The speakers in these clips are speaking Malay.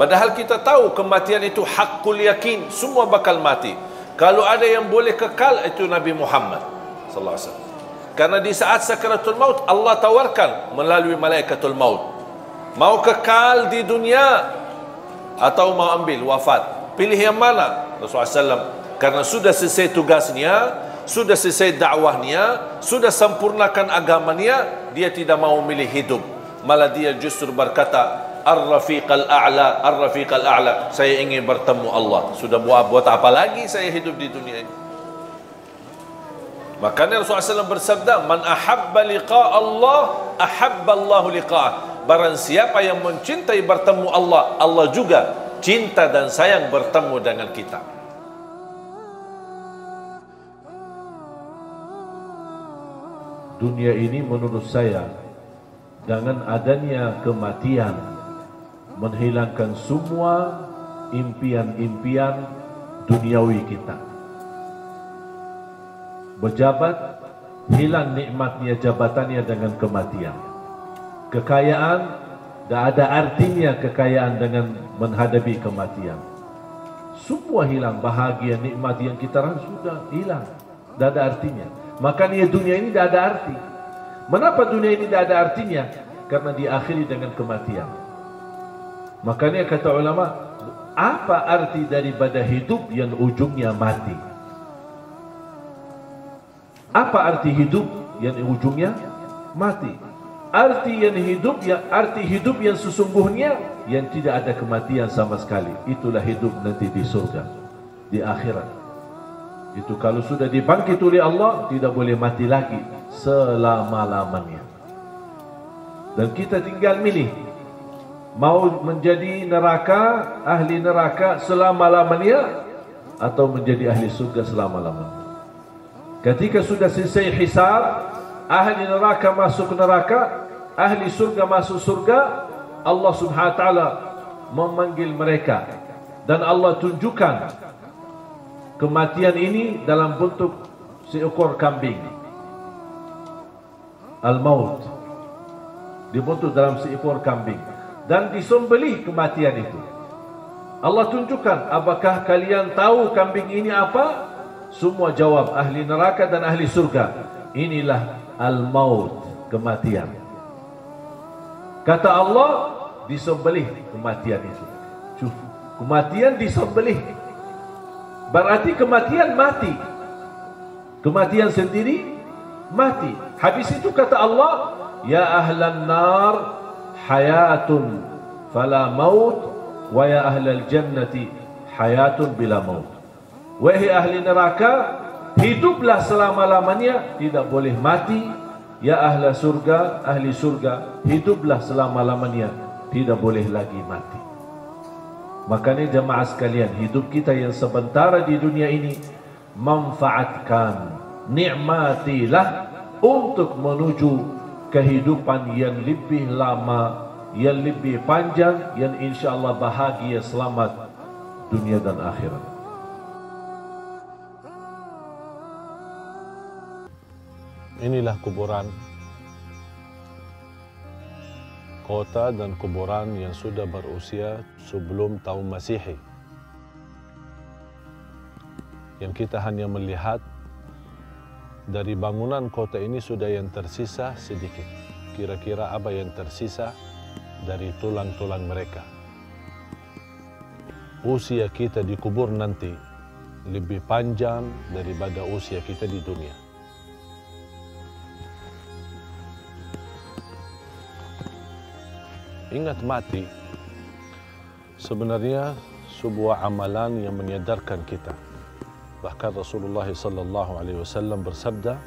Padahal kita tahu kematian itu haqqul yakin, semua bakal mati. Kalau ada yang boleh kekal, itu Nabi Muhammad sallallahu alaihi wasallam. Karena di saat sakaratul maut Allah tawarkan melalui malaikatul maut, mau kekal di dunia atau mau ambil wafat, pilih yang mana? Rasulullah SAW, karena sudah selesai tugasnya, sudah selesai dakwahnya, sudah sempurnakan agamanya, dia tidak mau milih hidup, malah dia justru berkata, Ar-Rafiq al-A'la, Ar-Rafiq al-A'la, saya ingin bertemu Allah. Sudah buat apa lagi saya hidup di dunia ini? Makanya Rasulullah SAW bersabda, Man ahabba liqa Allah, ahabba Allahu liqa'ah. Barang siapa yang mencintai bertemu Allah, Allah juga cinta dan sayang bertemu dengan kita. Dunia ini menurut saya, dengan adanya kematian, menghilangkan semua impian-impian duniawi kita. Berjabat, hilang nikmatnya jabatannya dengan kematian. Kekayaan, tak ada artinya kekayaan dengan menghadapi kematian. Semua hilang, bahagia, nikmat yang kita rasakan sudah hilang, tak ada artinya. Makanya dunia ini tak ada arti. Mengapa dunia ini tak ada artinya? Karena diakhiri dengan kematian. Makanya kata ulama, apa arti daripada hidup yang ujungnya mati? Apa arti hidup yang ujungnya mati? Arti hidup yang sesungguhnya yang tidak ada kematian sama sekali. Itulah hidup nanti di surga, di akhirat. Itu kalau sudah dibangkit oleh Allah, tidak boleh mati lagi selama-lamanya. Dan kita tinggal milih, mau menjadi neraka, ahli neraka selama-lamanya, atau menjadi ahli surga selama-lamanya. Ketika sudah selesai hisab, ahli neraka masuk neraka, ahli surga masuk surga, Allah Subhanahu wa taala memanggil mereka dan Allah tunjukkan kematian ini dalam bentuk seekor kambing. Al-maut dibentuk dalam seekor kambing dan disembelih kematian itu. Allah tunjukkan, apakah kalian tahu kambing ini apa? Semua jawab, ahli neraka dan ahli surga. Inilah al-maut, kematian. Kata Allah, disembelih kematian itu. Kematian disembelih. Berarti kematian mati. Kematian sendiri mati. Habis itu kata Allah, ya ahlan nar hayatun fala maut, wa ya ahlal jannati hayatun bila maut. Wahai ahli neraka, hiduplah selama-lamanya, tidak boleh mati. Ya ahli surga, hiduplah selama-lamanya, tidak boleh lagi mati. Makanya jemaah sekalian, hidup kita yang sementara di dunia ini, manfaatkan, nikmatilah untuk menuju kehidupan yang lebih lama, yang lebih panjang, yang insyaAllah bahagia, selamat dunia dan akhirat. Inilah kuburan kota dan kuburan yang sudah berusia sebelum tahun Masehi. Yang kita hanya melihat dari bangunan kota ini sudah yang tersisa sedikit. Kira-kira apa yang tersisa dari tulang-tulang mereka. Usia kita dikubur nanti lebih panjang daripada usia kita di dunia. Ingat mati sebenarnya sebuah amalan yang menyadarkan kita. Bahkan Rasulullah SAW bersabda,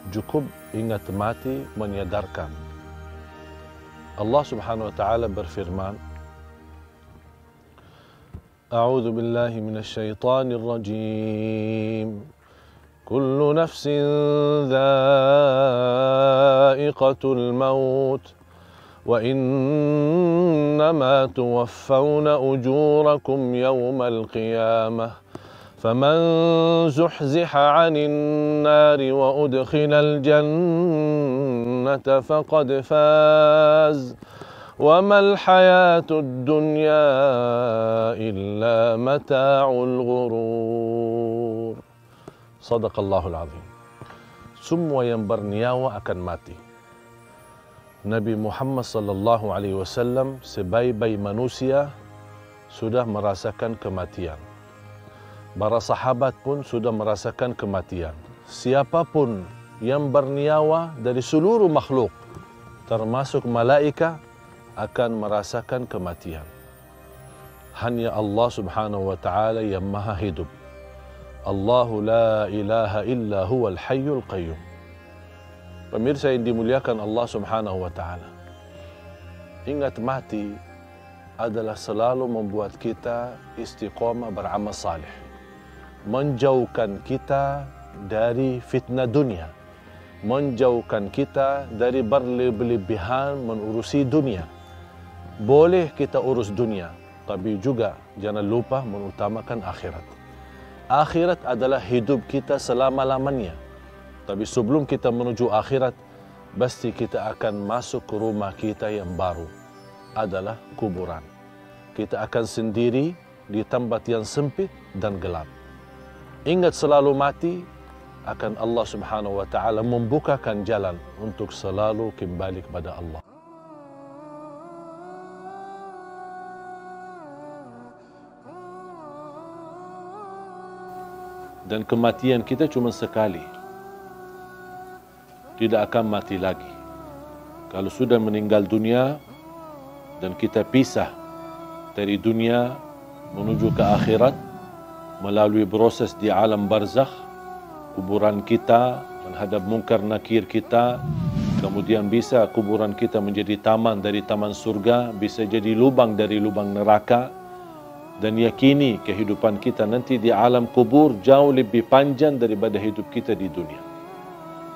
cukup ingat mati menyadarkan. Allah Subhanahu wa taala berfirman, A'udzu billahi minasy syaithanir rajim. Kullu nafsin dha'iqatul maut. وإنما توفون أجوركم يوم القيامة فمن زحزح عن النار وأدخل الجنة فقد فاز وما الحياة الدنيا إلا متاع الغرور. Sadaqallahul azim. Semua yang bernyawa akan mati. Nabi Muhammad sallallahu alaihi wasallam sebaik-baik manusia sudah merasakan kematian. Para sahabat pun sudah merasakan kematian. Siapapun yang bernyawa dari seluruh makhluk, termasuk malaikat, akan merasakan kematian. Hanya Allah subhanahu wa ta'ala yang maha hidup. Allahu la ilaha illa huwal hayyul qayyum. Pemirsa yang dimuliakan Allah subhanahu wa ta'ala, ingat mati adalah selalu membuat kita istiqamah beramal salih, menjauhkan kita dari fitnah dunia, menjauhkan kita dari berlebihan mengurusi dunia. Boleh kita urus dunia, tapi juga jangan lupa mengutamakan akhirat. Akhirat adalah hidup kita selama-lamanya. Tapi sebelum kita menuju akhirat, pasti kita akan masuk ke rumah kita yang baru, adalah kuburan. Kita akan sendiri di tempat yang sempit dan gelap. Ingat selalu mati, akan Allah subhanahu wa ta'ala membukakan jalan untuk selalu kembali kepada Allah. Dan kematian kita cuma sekali. Tidak akan mati lagi. Kalau sudah meninggal dunia dan kita pisah dari dunia menuju ke akhirat melalui proses di alam barzakh, kuburan kita menghadap mungkar nakir kita, kemudian bisa kuburan kita menjadi taman dari taman surga, bisa jadi lubang dari lubang neraka, dan yakini kehidupan kita nanti di alam kubur jauh lebih panjang daripada hidup kita di dunia.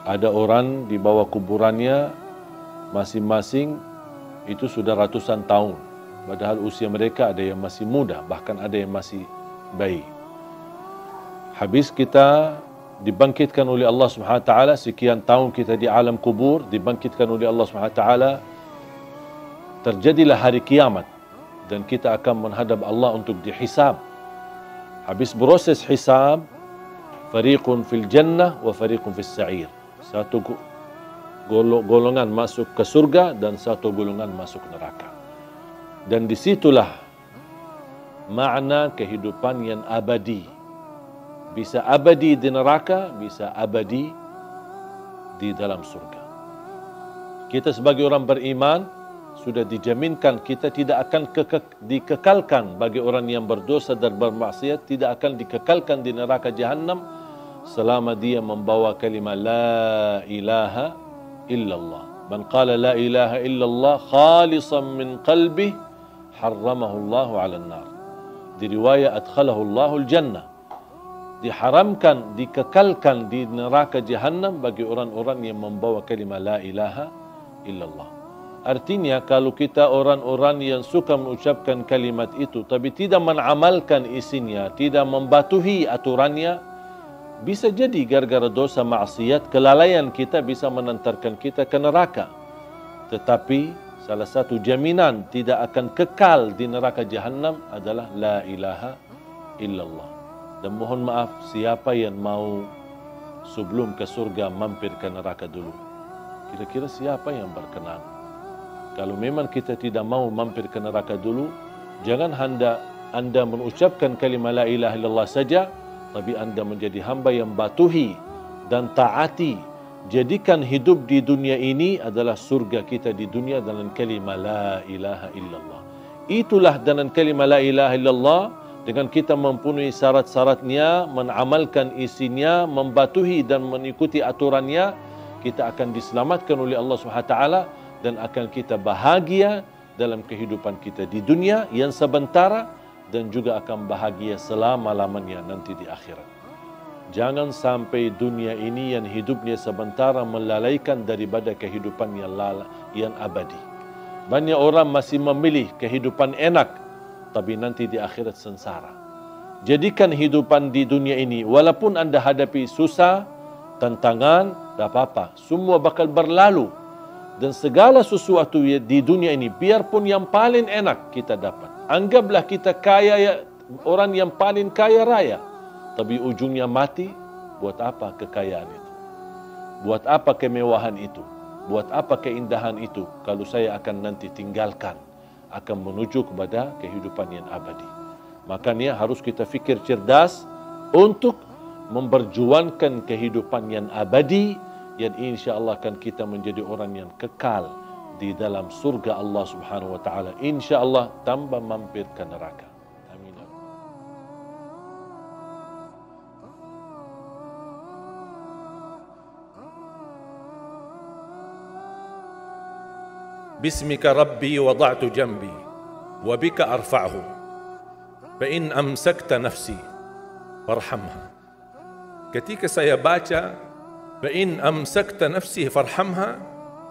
Ada orang di bawah kuburannya masing-masing itu sudah ratusan tahun. Padahal usia mereka ada yang masih muda, bahkan ada yang masih bayi. Habis kita dibangkitkan oleh Allah Subhanahu wa taala, sekian tahun kita di alam kubur, dibangkitkan oleh Allah Subhanahu wa taala, terjadilah hari kiamat dan kita akan menghadap Allah untuk dihisab. Habis proses hisab, fariqun fil jannah wa fariqun fis sa'ir. Satu golongan masuk ke surga dan satu golongan masuk neraka. Dan disitulah makna kehidupan yang abadi. Bisa abadi di neraka, bisa abadi di dalam surga. Kita sebagai orang beriman sudah dijaminkan kita tidak akan dikekalkan. Bagi orang yang berdosa dan bermaksiat tidak akan dikekalkan di neraka Jahannam selama dia membawa kalimat la ilaha illallah. Man qala la ilaha illallah khalisan min qalbih harramahu Allah 'ala an-nar. Di riwayat adkhalahu Allahul jannah. Diharamkan, dikekalkan di neraka Jahannam bagi orang-orang yang membawa kalimat la ilaha illallah. Artinya kalau kita orang-orang yang suka mengucapkan kalimat itu tapi tidak mengamalkan isinya, tidak membatuhi aturannya, bisa jadi gara-gara dosa maksiat, kelalaian kita bisa menantarkan kita ke neraka. Tetapi salah satu jaminan tidak akan kekal di neraka Jahannam adalah la ilaha illallah. Dan mohon maaf, siapa yang mau sebelum ke surga mampir ke neraka dulu? Kira-kira siapa yang berkenan? Kalau memang kita tidak mau mampir ke neraka dulu, jangan anda mengucapkan kalimat la ilaha illallah saja, tapi anda menjadi hamba yang batuhi dan taati. Jadikan hidup di dunia ini adalah surga kita di dunia dengan kalimat la ilaha illallah. Itulah dengan kalimat la ilaha illallah, dengan kita mempunyai syarat-syaratnya, mengamalkan isinya, membatuhi dan mengikuti aturannya, kita akan diselamatkan oleh Allah SWT dan akan kita bahagia dalam kehidupan kita di dunia yang sementara dan juga akan bahagia selama-lamanya nanti di akhirat. Jangan sampai dunia ini yang hidupnya sementara melalaikan daripada kehidupan yang abadi. Banyak orang masih memilih kehidupan enak, tapi nanti di akhirat sengsara. Jadikan hidupan di dunia ini, walaupun anda hadapi susah, tantangan, tak apa-apa. Semua bakal berlalu. Dan segala sesuatu di dunia ini, biarpun yang paling enak kita dapat. Anggaplah kita kaya, orang yang paling kaya raya. Tapi ujungnya mati, buat apa kekayaan itu? Buat apa kemewahan itu? Buat apa keindahan itu? Kalau saya akan nanti tinggalkan, akan menuju kepada kehidupan yang abadi. Makanya harus kita fikir cerdas untuk memperjuangkan kehidupan yang abadi, yang insya Allah akan kita menjadi orang yang kekal di dalam surga Allah Subhanahu wa taala. Insya Allah tanpa mampir ke neraka. Amin. Bismika Rabbi wada'tu jambi wa bika arfa'hu fa in amsakta nafsi farhamha. Ketika saya baca fa in amsakta nafsi farhamha,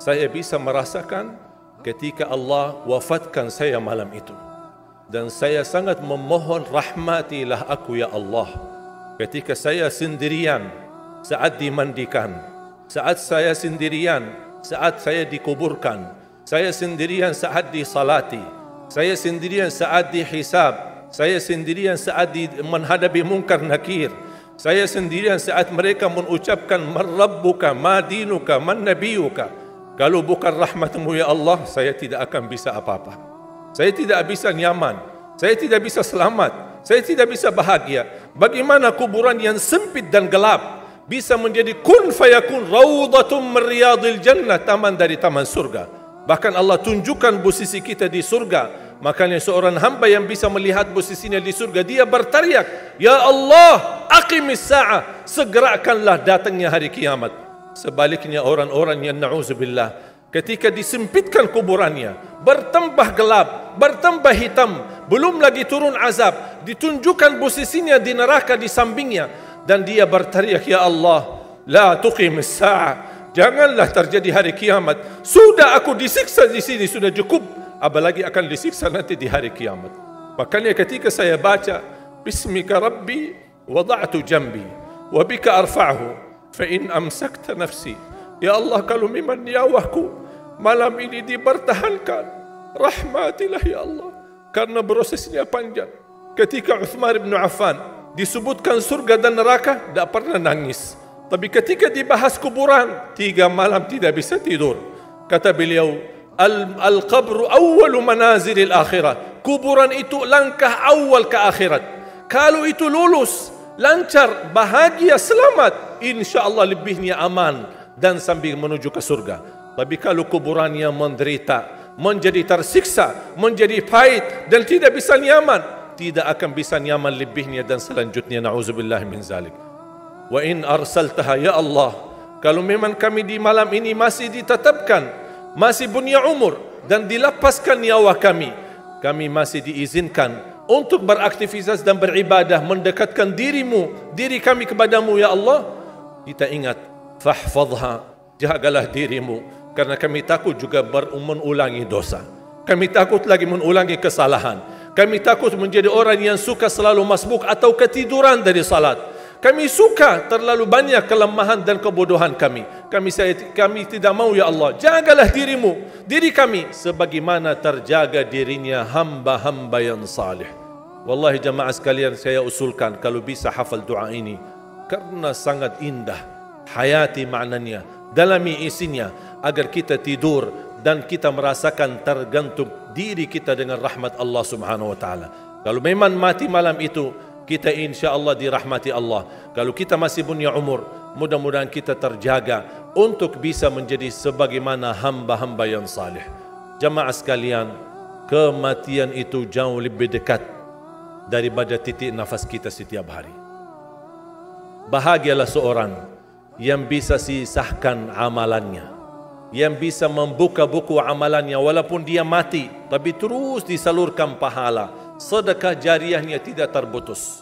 saya bisa merasakan ketika Allah wafatkan saya malam itu, dan saya sangat memohon rahmatilah aku ya Allah. Ketika saya sendirian saat dimandikan, saat saya sendirian saat saya dikuburkan, saya sendirian saat disalati, saya sendirian saat dihisab, saya sendirian saat menghadapi munkar nakir, saya sendirian saat mereka mengucapkan man rabbuka, ma dinuka, man nabiyuka. Kalau bukan rahmatmu ya Allah, saya tidak akan bisa apa-apa. Saya tidak bisa nyaman, saya tidak bisa selamat, saya tidak bisa bahagia. Bagaimana kuburan yang sempit dan gelap bisa menjadi kun fayakun raudatum min riyadil jannah, taman dari taman surga. Bahkan Allah tunjukkan posisi kita di surga. Makanya seorang hamba yang bisa melihat posisinya di surga, dia berteriak, ya Allah, aqimis sa'ah, segerakanlah datangnya hari kiamat. Sebaliknya orang-orang yang na'udzubillah, ketika disempitkan kuburannya, bertambah gelap, bertambah hitam, belum lagi turun azab, ditunjukkan posisinya di neraka di sampingnya, dan dia berteriak, ya Allah, la tuqimis sa'ah, janganlah terjadi hari kiamat. Sudah aku disiksa di sini, sudah cukup, apalagi akan disiksa nanti di hari kiamat. Makanya ketika saya baca Bismika Rabbi wada'tu jambi wa bika arfa'hu fa in amsakta nafsi, ya Allah, kalau memang nyawaku malam ini dipertahankan, rahmatilah ya Allah. Karena prosesnya panjang. Ketika Uthman bin Affan disebutkan surga dan neraka, tidak pernah nangis. Tapi ketika dibahas kuburan, 3 malam tidak bisa tidur. Kata beliau, Al-qabru awwalu manazilil akhirah. Kuburan itu langkah awal ke akhirat. Kalau itu lulus, lancar, bahagia, selamat, insya-Allah lebihnya aman dan sambil menuju ke surga. Tapi kalau kuburannya menderita, menjadi tersiksa, menjadi pahit dan tidak bisa nyaman, tidak akan bisa nyaman lebihnya dan selanjutnya, na'udzubillah min zalik. Wa in arsaltaha ya Allah, kalau memang kami di malam ini masih ditetapkan, masih punya umur dan dilepaskan nyawa kami, kami masih diizinkan untuk beraktivitas dan beribadah, mendekatkan diri kami kepadamu ya Allah. Kita ingat, fahfadha, jagalah dirimu, karena kami takut juga mengulangi dosa. Kami takut lagi mengulangi kesalahan. Kami takut menjadi orang yang suka selalu masbuk atau ketiduran dari salat. Kami suka terlalu banyak kelemahan dan kebodohan kami. Kami tidak mau ya Allah. Jagalah diri kami sebagaimana terjaga dirinya hamba-hamba yang salih. Wallahi jamaah sekalian, saya usulkan kalau bisa hafal doa ini, karena sangat indah, hayati maknanya, dalami isinya, agar kita tidur dan kita merasakan tergantung diri kita dengan rahmat Allah Subhanahu wa taala. Kalau memang mati malam itu, kita insya Allah dirahmati Allah. Kalau kita masih punya umur, mudah-mudahan kita terjaga untuk bisa menjadi sebagaimana hamba-hamba yang salih. Jamaah sekalian, kematian itu jauh lebih dekat daripada titik nafas kita setiap hari. Bahagialah seorang yang bisa sisahkan amalannya, yang bisa membuka buku amalannya walaupun dia mati, tapi terus disalurkan pahala. Sedekah jariahnya tidak terputus.